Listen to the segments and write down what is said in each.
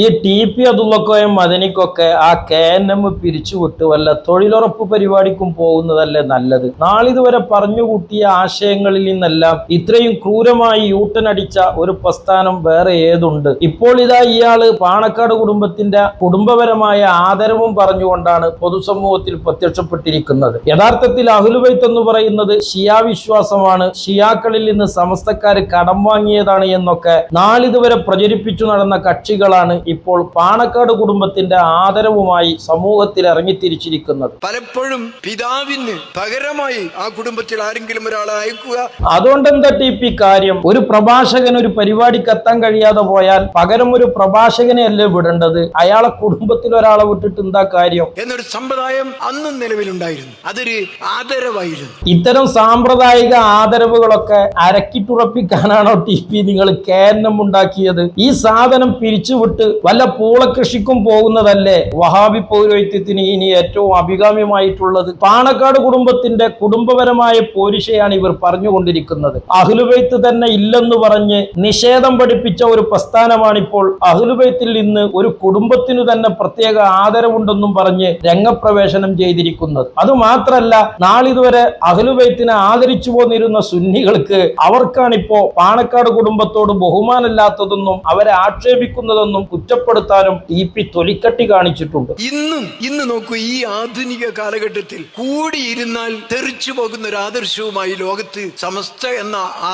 ഈ TP അതുള്ളക്കോയും മദനിക്കൊക്കെ ആ KNM പിരിച്ചുവിട്ട് വല്ല തൊഴിലുറപ്പ് പരിപാടിക്കും പോകുന്നതല്ലേ നല്ലത്. നാളിതുവരെ പറഞ്ഞുകൂട്ടിയ ആശയങ്ങളിൽ നിന്നെല്ലാം ഇത്രയും ക്രൂരമായി യൂട്ടനടിച്ച ഒരു പ്രസ്ഥാനം വേറെ ഏതുണ്ട്? ഇപ്പോൾ ഇതാ ഇയാള് പാണക്കാട് കുടുംബത്തിന്റെ കുടുംബപരമായ ആദരവും പറഞ്ഞുകൊണ്ടാണ് പൊതുസമൂഹത്തിൽ പ്രത്യക്ഷപ്പെട്ടിരിക്കുന്നത്. യഥാർത്ഥത്തിൽ അഹ്ലുബൈത്ത് എന്ന് പറയുന്നത് ഷിയാ വിശ്വാസമാണ്, ഷിയാക്കളിൽ നിന്ന് സമസ്തക്കാര് കടം വാങ്ങിയതാണ് എന്നൊക്കെ നാളിതുവരെ പ്രചരിപ്പിച്ചു നടന്ന കക്ഷികളാണ് ഇപ്പോൾ പാണക്കാട് കുടുംബത്തിന്റെ ആദരവുമായി സമൂഹത്തിൽ ഇറങ്ങിത്തിരിച്ചിരിക്കുന്നത്. പലപ്പോഴും പിതാവിന് പകരമായി ആ കുടുംബത്തിൽ ആരെങ്കിലും ഒരാളെ അയക്കുക. അതുകൊണ്ട് എന്താ TP കാര്യം? ഒരു പ്രഭാഷകൻ ഒരു പരിപാടിക്ക് എത്താൻ കഴിയാതെ പോയാൽ പകരം ഒരു പ്രഭാഷകനെ അല്ലേ വിടേണ്ടത്? അയാളെ കുടുംബത്തിൽ ഒരാളെ വിട്ടിട്ട് എന്താ കാര്യം എന്നൊരു സമ്പ്രദായം അന്നും നിലവിലുണ്ടായിരുന്നു. അതൊരു ആദരവായിരുന്നു. ഇത്തരം സാമ്പ്രദായിക ആദരവുകളൊക്കെ അരക്കിട്ടുറപ്പിക്കാനാണോ TP നിങ്ങൾ KNM ഉണ്ടാക്കിയത്? ഈ സാധനം പിരിച്ചുവിട്ട് വല്ല പൂളകൃഷിക്കും പോകുന്നതല്ലേ വഹാബി പൗരോഹിത്യത്തിന് ഇനി ഏറ്റവും അഭികാമ്യമായിട്ടുള്ളത്? പാണക്കാട് കുടുംബത്തിന്റെ കുടുംബപരമായ പോരിശയാണ് ഇവർ പറഞ്ഞുകൊണ്ടിരിക്കുന്നത്. അഹ്ലുബൈത്ത് തന്നെ ഇല്ലെന്ന് പറഞ്ഞ് നിഷേധം പഠിപ്പിച്ച ഒരു പ്രസ്ഥാനമാണിപ്പോൾ അഹ്ലുബൈത്തിൽ നിന്ന് ഒരു കുടുംബത്തിനു തന്നെ പ്രത്യേക ആദരവുണ്ടെന്നും പറഞ്ഞ് രംഗപ്രവേശനം ചെയ്തിരിക്കുന്നത്. അതുമാത്രല്ല, നാളിതുവരെ അഹ്ലുബൈത്തിനെ ആദരിച്ചു പോന്നിരുന്ന സുന്നികൾക്ക് അവർക്കാണിപ്പോ പാണക്കാട് കുടുംബത്തോട് ബഹുമാനമില്ലാത്തതെന്നും അവരെ ആക്ഷേപിക്കുന്നതെന്നും കുറ്റപ്പെടുത്താനും TP തൊലിക്കട്ടി കാണിച്ചിട്ടുണ്ട്. ഇന്ന് നോക്കൂ, ഈ ആധുനിക കാലഘട്ടത്തിൽ കൂടിയിരുന്നാൽ തെറിച്ചു പോകുന്ന ഒരു ആദർശവുമായി ലോകത്ത് സമസ്ത എന്ന ആ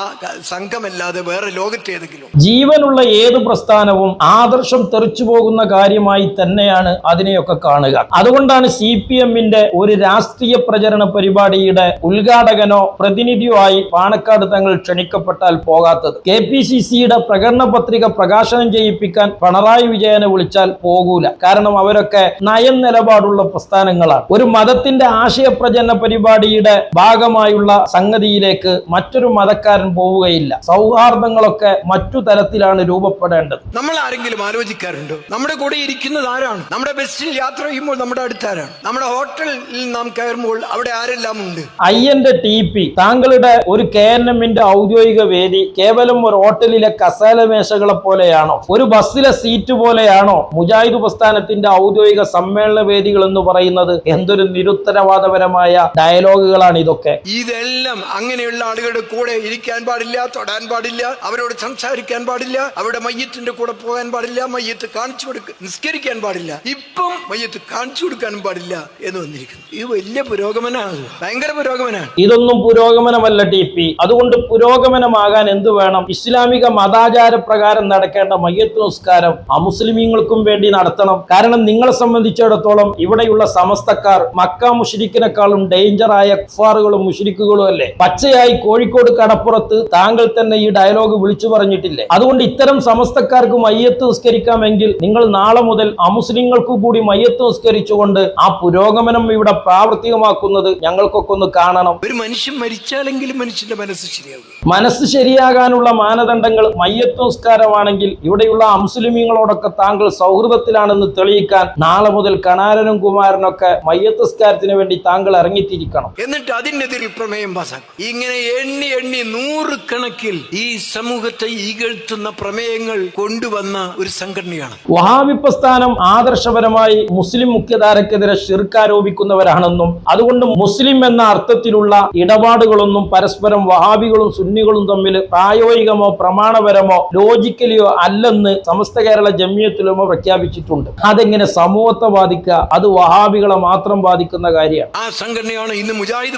സംഘമല്ലാതെ വേറെ ലോകത്ത് ഏതെങ്കിലും ജീവനുള്ള ഏത് പ്രസ്ഥാനവും ആദർശം തെറിച്ചു പോകുന്ന കാര്യമായി തന്നെയാണ് അതിനെയൊക്കെ കാണുക. അതുകൊണ്ടാണ് CPM-ന്റെ ഒരു രാഷ്ട്രീയ പ്രചരണ പരിപാടിയുടെ ഉദ്ഘാടകനോ പ്രതിനിധിയോ ആയി പാണക്കാട് തങ്ങൾ ക്ഷണിക്കപ്പെട്ടാൽ പോകാത്തത്. KPCC-യുടെ പ്രകടന പത്രിക പ്രകാശനം ചെയ്യിപ്പിക്കാൻ പിണറായി വിജയനെ വിളിച്ചാൽ പോകൂല. കാരണം അവരൊക്കെ നയം നിലപാടുള്ള പ്രസ്ഥാനങ്ങളാണ്. ഒരു മതത്തിന്റെ ആശയപ്രചരണ പരിപാടിയുടെ ഭാഗമായുള്ള സംഗതിയിലേക്ക് മറ്റൊരു മതക്കാരൻ പോവുകയില്ല. സൗഹാർദ്ദങ്ങളൊക്കെ മറ്റു തരത്തിലാണ് രൂപപ്പെടേണ്ടത്. നമ്മൾ ആരെങ്കിലും ആലോചിക്കാറുണ്ടോ നമ്മുടെ കൂടെ ഇരിക്കുന്നത് ആരാണ്? നമ്മുടെ ബസ്സിൽ യാത്ര ചെയ്യുമ്പോൾ നമ്മുടെ അടുത്താരാണ്? നമ്മുടെ ഹോട്ടലിൽ നാം കയറുമ്പോൾ അവിടെ ആരെല്ലാം ഉണ്ട്? അയ്യന്റെ TP, താങ്കളുടെ ഒരു KNM-ന്റെ ഔദ്യോഗിക വേദി കേവലം ഒരു ഹോട്ടലിലെ കസേല മേശകളെ പോലെയാണോ? ഒരു ബസ്സിലെ സീറ്റ് പോലെയാണോ മുജാഹിദ് പ്രസ്ഥാനത്തിന്റെ ഔദ്യോഗിക സമ്മേളന വേദികൾ എന്ന് പറയുന്നത്? എന്തൊരു നിരുത്തരവാദപരമായ ഡയലോഗുകളാണ് ഇതൊക്കെ. ഇതെല്ലാം അങ്ങനെയുള്ള ആളുകളുടെ കൂടെ ഇരിക്കാൻ പാടില്ല, തൊടാൻ പാടില്ല, അവരോട് സംസാരിക്കാൻ പാടില്ല, അവരുടെ മയ്യത്തിന്റെ കൂടെ പോകാൻ പാടില്ല, മയ്യത്ത് കാണിച്ചു കൊടുക്കുക, നിസ്കരിക്കാൻ പാടില്ല, ഇപ്പം മയ്യത്ത് കാണിച്ചു കൊടുക്കാനും പാടില്ല എന്ന് വന്നിരിക്കുന്നു. ഇത് വലിയ പുരോഗമനമാണ്, ഭയങ്കര പുരോഗമനമാണ്. ഇതൊന്നും പുരോഗമനമല്ല TP. അതുകൊണ്ട് പുരോഗമനമാകാൻ എന്ത് വേണം? ഇസ്ലാമിക മതാചാര പ്രകാരം നടക്കേണ്ട മയ്യത്ത് നിസ്കാരം അമുസ്ലിമീങ്ങൾക്കും വേണ്ടി നടത്തണം. കാരണം നിങ്ങളെ സംബന്ധിച്ചിടത്തോളം ഇവിടെയുള്ള സമസ്തക്കാർ മക്ക മുശ്രിക്കിനെക്കാളും ഡേഞ്ചറായ കുഫാറുകളും മുശ്രിക്കുകളും അല്ലേ? പച്ചയായി കോഴിക്കോട് കടപ്പുറത്ത് താങ്കൾ തന്നെ ഈ ഡയലോഗ് വിളിച്ചു പറഞ്ഞിട്ടില്ലേ? അതുകൊണ്ട് ഇത്തരം സമസ്തക്കാർക്ക് മയ്യത്ത് നിസ്കരിക്കാമെങ്കിൽ നിങ്ങൾ നാളെ മുതൽ അമുസ്ലിങ്ങൾക്ക് കൂടി മയ്യത്ത് നിസ്കരിച്ചുകൊണ്ട് ആ പുരോഗമനം ഇവിടെ പ്രാവർത്തികമാക്കുന്നത് ഞങ്ങൾക്കൊക്കെ ഒന്ന് കാണണം. ഒരു മനുഷ്യൻ മരിച്ചാലെങ്കിലും മനുഷ്യന്റെ മനസ്സ് ശരിയാകും. മനസ്സ് ശരിയാകാനുള്ള മാനദണ്ഡങ്ങൾ മയ്യത്ത് നിസ്കാരമാണെങ്കിൽ ഇവിടെയുള്ള അമുസ്ലിമീങ്ങളോടൊക്കെ താങ്കൾ സൗഹൃദത്തിലാണെന്ന് തെളിയിക്കാൻ നാളെ മുതൽ കണാരനും കുമാരനൊക്കെ മയ്യത്ത് നിസ്കാരത്തിന് വേണ്ടി താങ്കൾ ഇറങ്ങിത്തിരിക്കണം. എന്നിട്ട് അതിനെതിരിൽ പ്രമേയം പാസാക്കും. ഇങ്ങനെ എണ്ണി നൂറുകണക്കിൽ ഈ സമൂഹത്തെ ഇകഴ്ത്തുന്ന പ്രമേയങ്ങൾ കൊണ്ടുവന്ന ഒരു സംഘടനയാണ് വഹാബി പ്രസ്ഥാനം. ആദർശപരമായി മുസ്ലിം മുഖ്യധാരക്കെതിരെ ശിർക്ക് ആരോപിക്കുന്നവരാണെന്നും അതുകൊണ്ട് മുസ്ലിം എന്ന അർത്ഥത്തിലുള്ള ഇടപാടുകളൊന്നും പരസ്പരം വഹാബികളും സുന്നികളും തമ്മിൽ പ്രായോഗികമോ പ്രമാണപരമോ ലോജിക്കലിയോ അല്ലെന്ന് സമസ്ത കേരള ജംഇയ്യത്തുൽ ഉലമ പ്രഖ്യാപിച്ചിട്ടുണ്ട്. അതെങ്ങനെ സമൂഹത്തെ ബാധിക്കുക? അത് വഹാബികളെ മാത്രം ബാധിക്കുന്ന കാര്യമാണ്. ആ സംഘടനയാണ് ഇന്ന് മുജാഹിദ്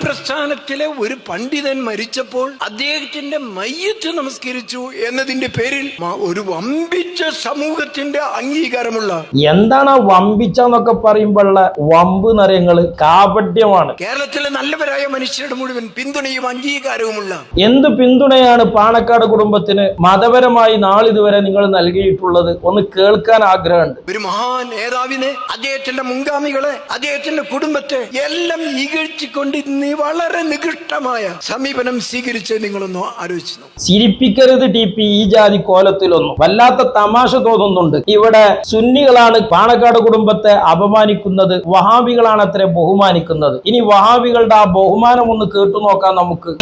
പ്രസ്ഥാനത്തിലെ ഒരു പണ്ഡിതൻ മരിച്ചപ്പോൾ അദ്ദേഹത്തിന്റെ മയ്യത്ത് നമസ്കരിച്ചു എന്നതിന്റെ പേരിൽ ഒരു വമ്പിച്ച സമൂഹത്തിന്റെ അംഗീകാരമുള്ള. എന്താണ് ആ വമ്പിച്ചെന്നൊക്കെ പറയുമ്പോഴുള്ള വമ്പ് നരങ്ങള് കാപട്യമാണ്. കേരളത്തിലെ നല്ലവരായ മനുഷ്യരുടെ മുഴുവൻ പിന്തുണയും അംഗീകാരവുമുള്ള എന്ത് പിന്തുണയാണ് പാണക്കാട് കുടുംബത്തിന് മതപരമായി നാളിതുവരെ നിങ്ങൾ നൽകിയിട്ടുള്ളത്? ഒന്ന് കേൾക്കാൻ ആഗ്രഹമുണ്ട്. ഒരു മഹാൻ നേതാവിനെ, അദ്ദേഹത്തിന്റെ മുൻഗാമികളെ, അദ്ദേഹത്തിന്റെ കുടുംബത്തെ എല്ലാം ഇകഴ്ത്തിക്കൊണ്ട് വളരെ നികൃഷ്ടമായ സമീപനം സ്വീകരിച്ച് നിങ്ങളൊന്ന് ആലോചിച്ചു. ചിരിപ്പിക്കരുത് TP ഈ ജാതി കോലത്തിലൊന്നും. വല്ലാത്ത തമാശ തോന്നുന്നുണ്ട്. ഇവിടെ സുന്നികളാണ് പാണക്കാട് കുടുംബത്തെ അപമാനിക്കുന്നത്, വഹാബികളാണ് അത്ര ബഹുമാനിക്കുന്നത്. ഇനി വഹാബികളുടെ ആ ബഹുമാനം ഒന്ന് കേട്ടു നോക്കാം നമുക്ക്.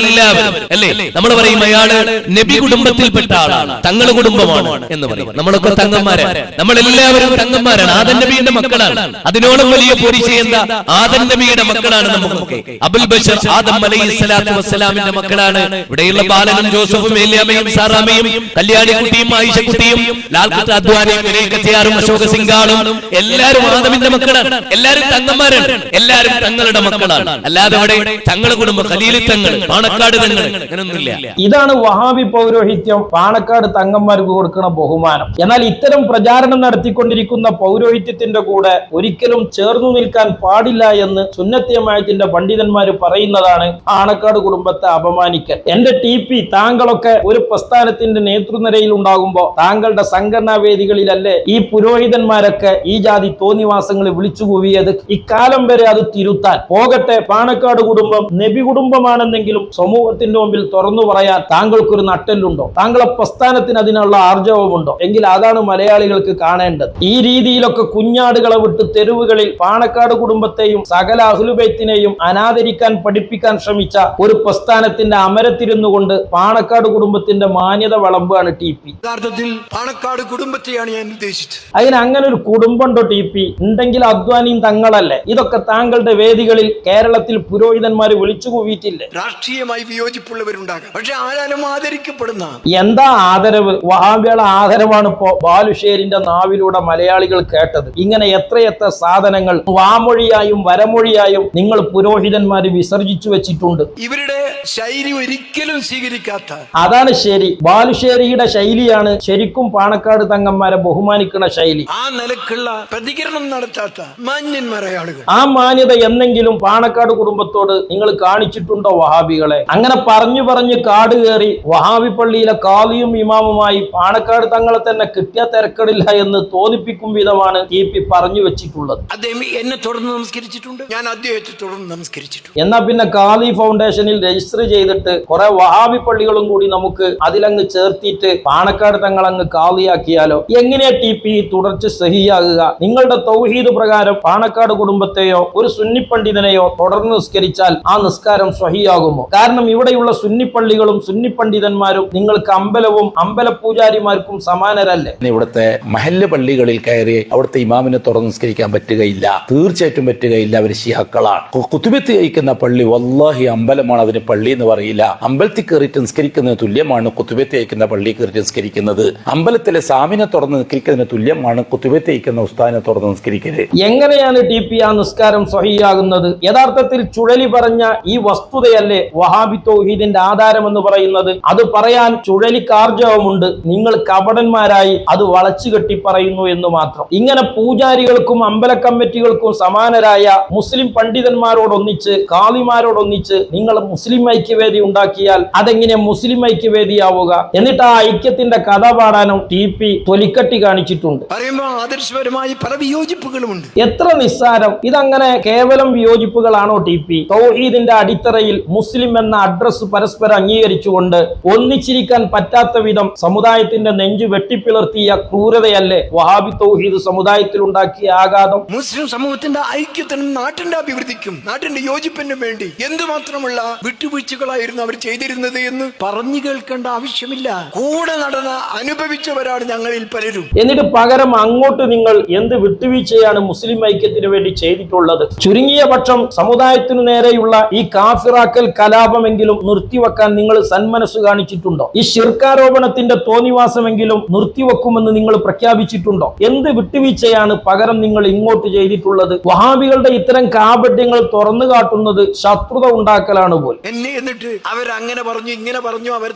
നമ്മൾ പറയും അയാള് നബി കുടുംബത്തിൽപ്പെട്ട ആളാണ്, തങ്ങളുടെ കുടുംബമാണ്. എന്ന് പറയും. നമ്മളൊക്കെ തങ്ങന്മാരാണ്, നമ്മളെല്ലാവരും തങ്ങന്മാരാണ്, ആദം നബിയുടെ മക്കളാണ്. അതിനോളം വലിയ പോരിശ എന്താ? ആദം നബിയുടെ മക്കളാണ് നമുക്കൊക്കെ. അബുൽ ബഷർ ആദം അലൈഹിസ്സലാത്തു വസ്സലാമിന്റെ മക്കളാണ്. ഇവിടെയുള്ള ബാലനും ജോസഫും ഏലിയാമയും സാറാമയും കല്യാണിക്കുട്ടിയും ആയിഷക്കുട്ടിയും ലാൽകുത്ത് അദ്വാനിയും വിനയക്കത്തിയാറും അശോക സിംഗാളും എല്ലാവരും ആദമിന്റെ മക്കളാണ്. എല്ലാവരും തങ്ങന്മാരാണ്, എല്ലാവരും തങ്ങളുടെ മക്കളാണ്. അല്ലാതെ ഇവിടെ തങ്ങളുടെ കുടുംബം ഖലീൽ തങ്ങൾ, പാണക്കാട് തങ്ങൾ അങ്ങനൊന്നുമില്ല. ഇതാണ് വഹാബി പൗരോഹിത്യം പാണക്കാട് തങ്ങന്മാർക്ക് കൊടുക്കുന്ന ബഹുമാനം. എന്നാൽ ഇത്തരം പ്രചാരണം നടത്തിക്കൊണ്ടിരിക്കുന്ന പൗരോഹിത്യത്തിന്റെ കൂടെ ഒരിക്കലും ചേർന്നു നിൽക്കാൻ പാടില്ല എന്ന് സുന്നത്തിയമായത്തിന്റെ പണ്ഡിതന്മാർ പറയുന്നതാണ് പാണക്കാട് കുടുംബത്തെ അപമാനിക്കൽ. എന്റെ TP, താങ്കളൊക്കെ ഒരു പ്രസ്ഥാനത്തിന്റെ നേതൃനിരയിൽ ഉണ്ടാകുമ്പോ താങ്കളുടെ സംഘടനാ വേദികളിലല്ലേ ഈ പുരോഹിതന്മാരൊക്കെ ഈ ജാതി തോന്നിവാസങ്ങൾ വിളിച്ചു കൂവിയത്? ഇക്കാലം വരെ അത് തിരുത്താൻ പോകട്ടെ. പാണക്കാട് കുടുംബം നബി കുടുംബമാണെന്നെങ്കിലും സമൂഹത്തിന്റെ മുമ്പിൽ തുറന്നു പറയാൻ താങ്കൾക്കൊരു നട്ടെല്ലുണ്ടോ? താങ്കളെ പ്രസ്ഥാനത്തിന് അതിനുള്ള ആർജവമുണ്ടോ? എങ്കിൽ അതാണ് മലയാളികൾക്ക് കാണേണ്ടത്. ഈ രീതിയിലൊക്കെ കുഞ്ഞാടുകളെ വിട്ട് തെരുവുകളിൽ പാണക്കാട് കുടുംബത്തെയും സകല അഹ്ലുബൈത്തിനെയും അനാദരിക്കാൻ പഠിപ്പിക്കാൻ ശ്രമിച്ച ഒരു പ്രസ്ഥാനത്തിന്റെ അമരത്തിരുന്നുകൊണ്ട് പാണക്കാട് കുടുംബത്തിന്റെ മാന്യത വളമ്പുകയാണ് TP. യഥാർത്ഥത്തിൽ പാണക്കാട് കുടുംബത്തെയാണ് ഞാൻ ഉദ്ദേശിച്ചത്. അതിന് അങ്ങനെ ഒരു കുടുംബമുണ്ടോ TP? ഉണ്ടെങ്കിൽ അദ്വാനിയും തങ്ങളല്ലേ? ഇതൊക്കെ താങ്കളുടെ വേദികളിൽ കേരളത്തിൽ പുരോഹിതന്മാർ വിളിച്ചു കൂവിയിട്ടില്ലേ? രാഷ്ട്രീയമായി വിയോജിപ്പുള്ളവരുണ്ടാകാം, പക്ഷെ ആരാലും ആദരിക്കപ്പെടുന്ന എന്താ ആദരവ്? വഹാബികളുടെ ആദരവാണ് ഇപ്പോ ബാലുശ്ശേരിന്റെ നാവിലൂടെ മലയാളികൾ കേട്ടത്. ഇങ്ങനെ എത്രയെത്ര സാധനങ്ങൾ വാമൊഴിയായും വരമൊഴിയായും നിങ്ങൾ പുരോഹിതന്മാര് വിസർജിച്ചു വെച്ചിട്ടുണ്ട്. ഇവരുടെ ശൈലി ഒരിക്കലും സ്വീകരിക്കാത്ത, അതാണ് ശരി. ബാലുശ്ശേരിയുടെ ശൈലിയാണ് ശരിക്കും പാണക്കാട് തങ്ങന്മാരെ ബഹുമാനിക്കുന്ന ശൈലി. ആ നിലക്കുള്ള പ്രതികരണം നടത്താത്ത മാന്യന്മാരായ ആളുകൾ. ആ മാന്യത എന്നെങ്കിലും പാണക്കാട് കുടുംബത്തോട് നിങ്ങൾ കാണിച്ചിട്ടുണ്ടോ വഹാബികളെ? അങ്ങനെ പറഞ്ഞു പറഞ്ഞ് കാട് കയറി വഹാബി പള്ളിയിലെ കാളിയും ഇമാമുമായി പാണക്കാട് തങ്ങളെ തന്നെ കിട്ടിയ തിരക്കടില്ല എന്ന് തോന്നിപ്പിക്കും വിധമാണ് TP പറഞ്ഞു വെച്ചിട്ടുള്ളത്. അദ്ദേഹം എന്നെ തുടർന്ന് നമസ്കരിച്ചിട്ടുണ്ട്, ഞാൻ അദ്ദേഹത്തെ തുടർന്ന് നമസ്കരിച്ചിട്ടുണ്ട്. എന്നാ പിന്നെ കാളി ഫൗണ്ടേഷനിൽ രജിസ്റ്റർ ചെയ്തിട്ട് കുറെ വഹാബി പള്ളികളും കൂടി നമുക്ക് അതിലങ്ങ് ചേർത്തിട്ട് പാണക്കാട് തങ്ങൾ അങ്ങ് കാളിയാക്കിയാലോ? എങ്ങനെയാ TP തുടർച്ച സഹിയാകുക? നിങ്ങളുടെ തൗഹീദ് പ്രകാരം പാണക്കാട് കുടുംബത്തെയോ ഒരു സുന്നി പണ്ഡിതനെയോ തുടർന്ന് നിസ്കരിച്ചാൽ ആ നിസ്കാരം സ്വഹിയാകുമോ? കാരണം ഇവിടെയുള്ള സുന്നി പള്ളികളും സുന്നി പണ്ഡിതന്മാരും നിങ്ങൾക്ക് അമ്പലവും അമ്പലപൂജാരിമാർക്കും സമാനരല്ലേ? ഇവിടുത്തെ മഹല്ല് പള്ളികളിൽ കയറി അവിടുത്തെ ഇമാമിനെ തുറന്ന് നിസ്കരിക്കാൻ പറ്റുകയില്ല, തീർച്ചയായിട്ടും പറ്റുകയില്ല. അവർ ശിഹാക്കളാണ്. കുത്തുബത്ത് കഴിക്കുന്ന പള്ളി വല്ലാഹി അമ്പലമാണ്, അതിന് പള്ളി എന്ന് പറയില്ല. അമ്പലത്തിൽ കയറിയിട്ട് നിസ്കരിക്കുന്നതിന് തുല്യമാണ് കുത്തുബത്ത് കഴിക്കുന്ന പള്ളി കയറിയിട്ട് നിസ്കരിക്കുന്നത്. അമ്പലത്തിലെ സാമിനെ തുറന്ന് നിസ്കരിക്കുന്നതിന് തുല്യമാണ് കുത്തുബത്ത് കഴിക്കുന്ന ഉസ്താദിനെ തുറന്ന് നിസ്കരിക്കരുത്. എങ്ങനെയാണ് TP ആ നിസ്കാരം സ്വഹിയാകുന്നത്? യഥാർത്ഥത്തിൽ ചുഴലി പറഞ്ഞ ഈ വസ്തുതയല്ലേ വഹാബി തൗഹീദിന്റെ ആധാരം എന്ന് പറയുന്നത്? അത് പറയാൻ ചുഴലിക്ക് ആർജവമുണ്ട്, നിങ്ങൾ കപടന്മാരായി അത് വളച്ചു കെട്ടി പറയുന്നു എന്ന് മാത്രം. ഇങ്ങനെ പൂജാരികൾക്കും അമ്പല കമ്മിറ്റികൾക്കും സമാനരായ മുസ്ലിം പണ്ഡിതന്മാരോടൊന്നിച്ച് കാളിമാരോടൊന്നിച്ച് നിങ്ങൾ മുസ്ലിം ഐക്യവേദി ഉണ്ടാക്കിയാൽ അതെങ്ങനെ മുസ്ലിം ഐക്യവേദിയാവുക? എന്നിട്ട് ആ ഐക്യത്തിന്റെ കഥ പാടാനും TP തൊലിക്കട്ടി കാണിച്ചിട്ടുണ്ട്. പറയുമ്പോൾ ആദർശപരമായി പല വിയോജിപ്പുകളുമുണ്ട്. എത്ര നിസ്സാരം! ഇതങ്ങനെ കേവലം വിയോജിപ്പുകളാണോ TP? തൗഹീദിന്റെ അടിത്തറയിൽ മുസ്ലിം എന്ന അഡ്രസ് പരസ്പരം അംഗീകരിച്ചുകൊണ്ട് ഒന്നിച്ചിരിക്കാൻ പറ്റാത്ത വിധം സമുദായത്തിന്റെ നെഞ്ചു വെട്ടിപ്പിളർത്തിയ ക്രൂരതയല്ലേ വഹാബി തൗഹീദ് സമുദായത്തിൽ ഉണ്ടാക്കിയ ആഘാതം? മുസ്ലിം സമൂഹത്തിന്റെ ഐക്യത്തിനും നാട്ടിന്റെ അഭിവൃദ്ധിക്കും നാട്ടിന്റെ യോജിപ്പിനും വേണ്ടി എന്തുമാത്രമുള്ള വിട്ടുവീഴ്ചകളായിരുന്നു അവർ ചെയ്തിരുന്നത് എന്ന് പറഞ്ഞു കേൾക്കേണ്ട ആവശ്യമില്ല. കൂടെ നടന്ന അനുഭവിച്ചവരാണ് ഞങ്ങളിൽ പലരും. എന്നിട്ട് പകരം അങ്ങോട്ട് നിങ്ങൾ എന്ത് വിട്ടുവീഴ്ചയാണ് മുസ്ലിം ഐക്യത്തിന് വേണ്ടി ചെയ്തിട്ടുള്ളത്? ചുരുങ്ങിയ പക്ഷം സമുദായത്തിനു നേരെയുള്ള ഈ കാഫിറാക്കൽ കലാപമെങ്കിലും നിർത്തിവെക്കാൻ നിങ്ങൾ സന്മനസ് കാണിച്ചിട്ടുണ്ടോ? ഈ ശിർക്കാരോപണത്തിന്റെ തോന്നിവാസമെങ്കിലും നിർത്തിവെക്കുമെന്ന് നിങ്ങൾ പ്രഖ്യാപിച്ചിട്ടുണ്ടോ? എന്ത് വിട്ടുവീഴ്ചയാണ് പകരം നിങ്ങൾ ഇങ്ങോട്ട് ചെയ്തിട്ടുള്ളത്? വഹാബികളുടെ ഇത്തരം കാപട്യങ്ങൾ തുറന്നു കാട്ടുന്നത് ശത്രുത ഉണ്ടാക്കലാണ് പോൽ. എന്നിട്ട് അവരങ്ങനെ പറഞ്ഞു ഇങ്ങനെ പറഞ്ഞു, അവർ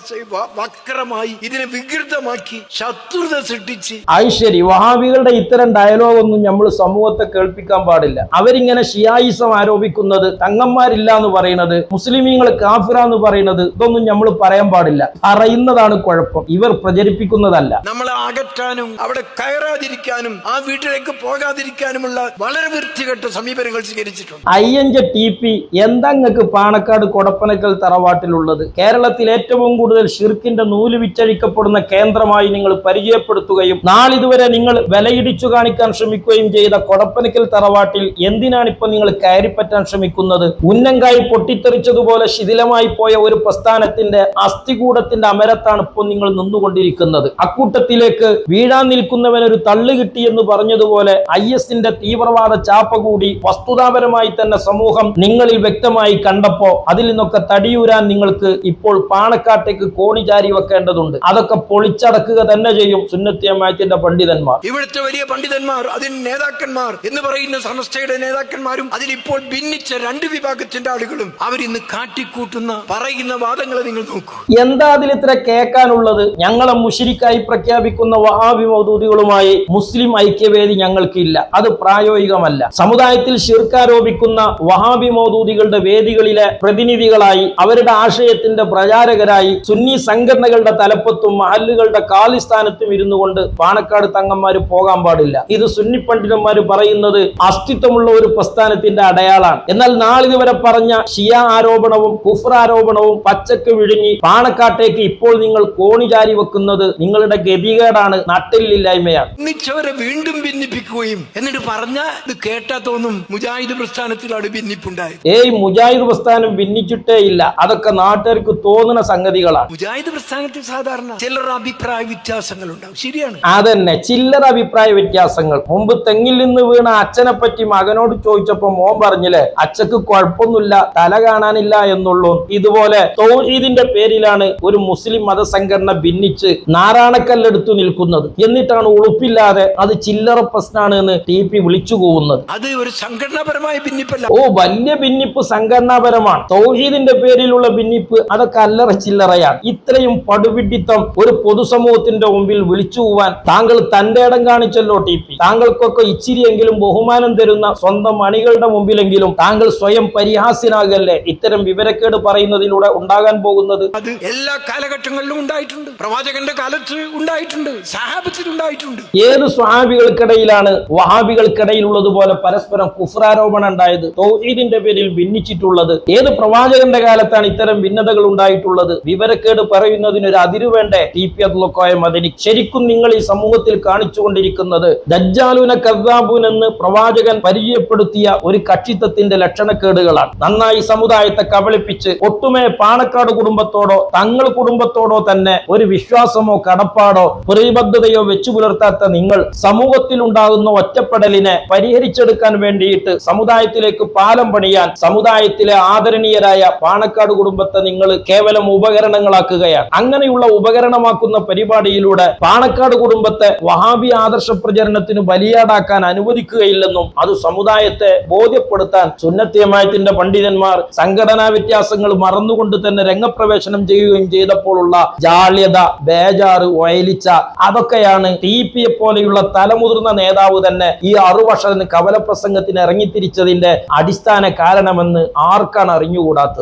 വക്രമായി ഇതിനെ വികൃതമാക്കി ശത്രുത സൃഷ്ടിച്ച്. ശരി, വഹാബികളുടെ ഇത്തരം ഡയലോഗ് ഒന്നും നമ്മൾ സമൂഹത്തെ കേൾപ്പിക്കാൻ പാടില്ല. അവരിങ്ങനെ ഷിയായിസം ആരോപിക്കുന്നത്, തങ്ങന്മാരില്ല എന്ന് പറയുന്നത്, മുസ്ലിമീങ്ങൾ കാഫിറ എന്ന് പറയുന്നത്, ഇതൊന്നും നമ്മൾ പറയാൻ പാടില്ല. പറയുന്നതാണ് കുഴപ്പം, ഇവർ പ്രചരിപ്പിക്കുന്നതല്ല. നമ്മളെ അകറ്റാനും അവിടെ കയറാതിരിക്കാനും ആ വീട്ടിലേക്ക് പോകാതിരിക്കാനുമുള്ള വളരെ വൃത്തികെട്ട സമീപനങ്ങൾ സ്വീകരിച്ചിട്ടുണ്ട്. അയ്യഞ്ച TP എന്താ നിങ്ങൾക്ക് പാണക്കാട് കൊടപ്പനക്കൽ തറവാട്ടിലുള്ളത്? കേരളത്തിൽ ഏറ്റവും കൂടുതൽ ഷിർക്കിന്റെ നൂല് വിറ്റഴിക്കപ്പെടുന്ന കേന്ദ്രമായി നിങ്ങൾ പരിചയപ്പെടുത്തുകയും നാളിതുവരെ നിങ്ങൾ വിലയിടിച്ചു കാണിക്കാൻ ശ്രമിക്കുകയും ചെയ്ത കൊടപ്പനക്കൽ തറവാട്ടിൽ എന്തിനാണ് ഇപ്പൊ നിങ്ങൾ കയറിപ്പറ്റാൻ ശ്രമിക്കുന്നത്? ഉന്നങ്കായി പൊട്ടിത്തെറിച്ചതുപോലെ ശിഥിലമായി പോയ ഒരു പ്രസ്ഥാനത്തിന്റെ അസ്ഥികൂടത്തിന്റെ അമരത്താണ് ഇപ്പോൾ നിങ്ങൾ നിന്നുകൊണ്ടിരിക്കുന്നത്. കിട്ടുന്നത്. അക്കൂട്ടത്തിലേക്ക് വീഴാൻ നിൽക്കുന്നവൻ ഒരു തള്ളു കിട്ടി എന്ന് പറഞ്ഞതുപോലെ IS-ന്റെ തീവ്രവാദ ചാപ്പ കൂടി വസ്തുതാപരമായി തന്നെ സമൂഹം നിങ്ങളിൽ വ്യക്തമായി കണ്ടപ്പോ അതിൽ നിന്നൊക്കെ തടിയൂരാൻ നിങ്ങൾക്ക് ഇപ്പോൾ പാണക്കാട്ടേക്ക് കോണി ചാരി വെക്കേണ്ടതുണ്ട്. അതൊക്കെ പൊളിച്ചടക്കുക തന്നെ ചെയ്യും സുന്നത്ത് ജമാഅത്തിന്റെ പണ്ഡിതന്മാർ. ഇവിടുത്തെ വലിയ പണ്ഡിതന്മാർ, അതിന് നേതാക്കന്മാർ എന്ന് പറയുന്ന സമസ്തയുടെ നേതാക്കന്മാരും അതിലിപ്പോൾ ഭിന്നിച്ച രണ്ട് വിഭാഗത്തിന്റെ ആളുകളും അവരിന്ന് കാട്ടിക്കൂട്ടുന്ന പറയുന്ന വാദങ്ങളെ നിങ്ങൾ നോക്കൂ. എന്താ അതിൽ ഇത്ര കേൾക്കാനുള്ളത്? ഞങ്ങളെ മുശ്രിക്കായി പ്രഖ്യാപിക്കുന്ന വഹാബി മൗദൂദികളുമായി മുസ്ലിം ഐക്യവേദി ഞങ്ങൾക്കില്ല. അത് പ്രായോഗികമല്ല. സമുദായത്തിൽ ശിർക്കാരോപിക്കുന്ന വഹാബി മൗദൂദികളുടെ വേദികളിലെ പ്രതിനിധികളായി അവരുടെ ആശയത്തിന്റെ പ്രചാരകരായി സുന്നി സംഘടനകളുടെ തലപ്പത്തും മഹല്ലുകളുടെ കാലിസ്ഥാനത്തും ഇരുന്നു കൊണ്ട് പാണക്കാട് തങ്ങന്മാര് പോകാൻ പാടില്ല. ഇത് സുന്നി പണ്ഡിതന്മാര് പറയുന്നത് അസ്തിത്വമുള്ള ഒരു പ്രസ്ഥാനത്തിന്റെ അടയാളാണ്. എന്നാൽ നാളിതുവരെ പറഞ്ഞ ഷിയ ആരോപണവും കുഫ്ർ ആരോപണവും പച്ചക്ക് വിഴുങ്ങി പാണക്കാട്ടേക്ക് ഇപ്പോൾ നിങ്ങൾ കോണിചാരി വെക്കുന്നത് നിങ്ങളുടെ ഗതികേടാണ്, നട്ടിലില്ലായ്മയാണ്. ഒന്നിച്ചവരെ വീണ്ടും ഭിന്നിപ്പിക്കുകയും എന്നിട്ട് പറഞ്ഞ ഇത് കേട്ടാ തോന്നും മുജാഹിദ് പ്രസ്ഥാനത്തിലാണ് ഭിന്നിപ്പുണ്ടായത്. മുജാഹിദ് പ്രസ്ഥാനം ഭിന്നിച്ചിട്ടേ ഇല്ല. അതൊക്കെ നാട്ടുകാർക്ക് തോന്നുന്ന സംഗതികളാണ്. മുജാഹിദ് പ്രസ്ഥാനത്തിൽ സാധാരണ ചിലർ അഭിപ്രായ വ്യത്യാസങ്ങൾ ഉണ്ടാവും, ശരിയാണ്. അതന്നെ, ചില്ലറ അഭിപ്രായ വ്യത്യാസങ്ങൾ. മുമ്പ് തെങ്ങിൽ നിന്ന് വീണ അച്ഛനെ പറ്റി മകനോട് ചോദിച്ചപ്പോ മോൻ പറഞ്ഞില്ലേ അച്ഛക്ക് കുഴപ്പമൊന്നുമില്ല, തല കാണാനില്ല എന്നുള്ളൂ. ഇതുപോലെ തൗഹീദിന്റെ പേരിലാണ് ഒരു മുസ്ലിം മതസംഘടന ഭിന്നിച്ച് നാരായണക്കല്ലെടുത്തു നിൽക്കുന്നത്. എന്നിട്ടാണ് ഉളുപ്പില്ലാതെ അത് ചില്ലറ പ്രശ്നമാണ് എന്ന് TP വിളിച്ചു പോകുന്നത്. അത് ഒരു സംഘടനാപരമായ ഭിന്നിപ്പല്ല. വലിയ ഭിന്നിപ്പ് സംഘടനാപരമാണ്. തൗഹീദിന്റെ പേരിലുള്ള ഭിന്നിപ്പ് അതൊക്കെ അല്ലറ ചില്ലറയാണ്. ഇത്രയും പടുവിഡിത്തം ഒരു പൊതുസമൂഹത്തിന്റെ മുമ്പിൽ വിളിച്ചു പോവാൻ താങ്കൾ തന്റെ ഇടം കാണിച്ചല്ലോ TP. താങ്കൾക്കൊക്കെ ഇച്ചിരിയെങ്കിലും ബഹുമാനം തരുന്ന സ്വന്തം അണികളുടെ മുമ്പിലെങ്കിലും താങ്കൾ സ്വയം പരിഹാസ്യനാകല്ലേ ഇത്തരം വിവരക്കേട് പറയുന്നതിലൂടെ ഉണ്ടാകാൻ പോകുന്നത്? അത് എല്ലാ കാലഘട്ടങ്ങളിലും ഉണ്ടായിട്ടുണ്ട്. പ്രവാചകന്റെ കാലത്ത് ഉണ്ടായിട്ടുണ്ട്, സഹാബത്തിൽ ഉണ്ടായിട്ടുണ്ട്. ഏത് സ്വഹാബികൾക്കിടയിലാണ് വഹാബികൾക്കിടയിലുള്ളതുപോലെ പരസ്പരം കുഫ്രാരോപണം ഉണ്ടായത്, തൗഹീദിന്റെ പേരിൽ ഭിന്നിച്ചിട്ടുള്ളത്? ഏത് പ്രവാചകന്റെ കാലത്താണ് ഇത്തരം ഭിന്നതകൾ ഉണ്ടായിട്ടുള്ളത്? വിവരക്കേട് പറയുന്നതിനൊരു അതിരു വേണ്ടേ? TP അബ്ദുൽ ഖാദിർ മദനി, ശരിക്കും നിങ്ങൾ ഈ സമൂഹത്തിൽ കാണിച്ചുകൊണ്ടിരിക്കുന്നത് ദജ്ജാലുന കദ്ദാബൂൻ എന്ന് പ്രവാചകൻ പരിചയപ്പെടുത്തിയ ഒരു കക്ഷിത്വത്തിന്റെ ലക്ഷണക്കേടുകളാണ്. നന്നായി സമുദായത്തെ കബളിപ്പിച്ച് ഒട്ടുമേ പാണക്കാട് കുടുംബത്തോടോ തങ്ങൾ കുടുംബത്തോടോ തന്നെ ഒരു വിശ്വാസമോ കടപ്പാടോ പ്രതിബദ്ധതയോ വെച്ചു പുലർത്താത്ത നിങ്ങൾ സമൂഹത്തിൽ ഉണ്ടാകുന്ന ഒറ്റപ്പെടലിനെ പരിഹരിച്ചെടുക്കാൻ വേണ്ടിയിട്ട് സമുദായത്തിലേക്ക് പാലം പണിയാൻ സമുദായത്തിലെ ആദരണീയരായ പാണക്കാട് കുടുംബത്തെ നിങ്ങൾ കേവലം ഉപകരണങ്ങളാക്കുകയാണ്. അങ്ങനെയുള്ള ഉപകരണമാക്കുന്ന പരിപാടിയിലൂടെ പാണക്കാട് കുടുംബത്തെ വഹാബി ആദർശ പ്രചരണത്തിന് ബലിയാടാക്കാൻ അനുവദിക്കുകയില്ലെന്നും അത് സമുദായത്തെ ബോധ്യപ്പെടുത്താൻ സുന്നത്ത് ജമാഅത്തിന്റെ പണ്ഡിതന്മാർ സംഘടനാ വ്യത്യാസങ്ങൾ മറന്നുകൊണ്ട് തന്നെ രംഗപ്രവേശനം ചെയ്യുകയും ചെയ്തപ്പോഴുള്ള ജാള്യത, ബേജാറ്, വയലിച്ച അതൊക്കെയാണ് TP പോലെയുള്ള തലമുതിർന്ന നേതാവ് തന്നെ ഈ 6 വർഷത്തിന് കവലപ്രസംഗത്തിന് ഇറങ്ങിത്തിരിച്ചതിന്റെ അടിസ്ഥാന കാരണമെന്ന് ആർക്കാണ് അറിഞ്ഞുകൂടാത്തത്?